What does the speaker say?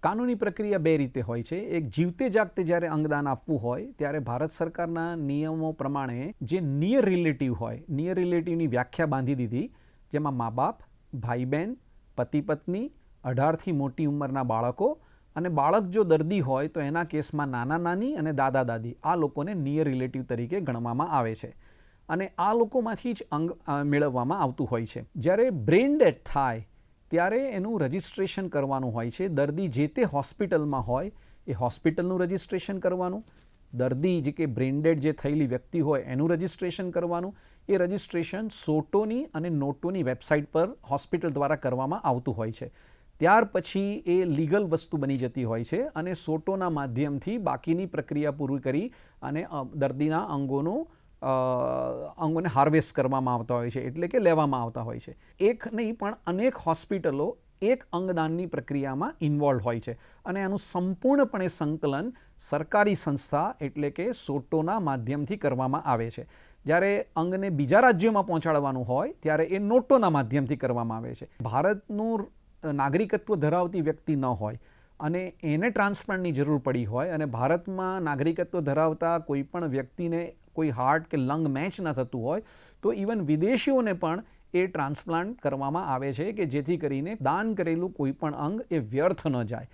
કાનૂની પ્રક્રિયા બે રીતે હોય છે. એક જીવતે જાગતે જ્યારે અંગદાન આપવું હોય ત્યારે ભારત સરકારના નિયમો પ્રમાણે જે નિયર રિલેટિવ હોય, નિયર રિલેટિવની વ્યાખ્યા બાંધી દીધી, જેમાં મા બાપ, ભાઈ બહેન, પતિ પત્ની, 18થી મોટી ઉંમરના બાળકો અને બાળક જો દર્દી હોય તો એના કેસમાં નાના નાની અને દાદા દાદી, આ લોકોને નિયર રિલેટિવ તરીકે ગણવામાં આવે છે અને આ લોકોમાંથી જ અંગ મેળવવામાં આવતું હોય છે. જ્યારે બ્રેઇન ડેથ થાય ત્યારે એનું રજિસ્ટ્રેશન કરવાનું હોય છે. દર્દી જે તે હોસ્પિટલમાં હોય એ હોસ્પિટલનું રજિસ્ટ્રેશન કરવાનું, દર્દી જે કે બ્રેઇનડેડ જે થયેલી વ્યક્તિ હોય એનું રજિસ્ટ્રેશન કરવાનું. એ રજિસ્ટ્રેશન સોટોની અને નોટોની વેબસાઇટ પર હોસ્પિટલ દ્વારા કરવામાં આવતું હોય છે. ત્યાર પછી એ લીગલ વસ્તુ બની જતી હોય છે અને સોટોના માધ્યમથી બાકીની પ્રક્રિયા પૂરી કરી અને દર્દીના અંગોને હાર્વેસ્ટ કરવામાં આવતા હોય છે, એટલે કે લેવામાં આવતા હોય છે. એક નહીં પણ અનેક હોસ્પિટલો એક અંગદાનની પ્રક્રિયામાં ઇન્વોલ્વ હોય છે અને આનું સંપૂર્ણપણે સંકલન સરકારી સંસ્થા એટલે કે સોટોના માધ્યમથી કરવામાં આવે છે. જ્યારે અંગને બીજા રાજ્યોમાં પહોંચાડવાનું હોય ત્યારે એ નોટોના માધ્યમથી કરવામાં આવે છે. ભારતનું નાગરિકત્વ ધરાવતી વ્યક્તિ ન હોય અને એને ટ્રાન્સપ્લાન્ટની જરૂર પડી હોય અને ભારતમાં નાગરિકત્વ ધરાવતા કોઈ પણ વ્યક્તિને કોઈ હાર્ટ કે લંગ મેચ ન થતું હોય તો ઇવન વિદેશીઓને પણ એ ટ્રાન્સપ્લાન્ટ કરવામાં આવે છે કે જેથી કરીને દાન કરેલું કોઈ પણ અંગ એ વ્યર્થ ન જાય.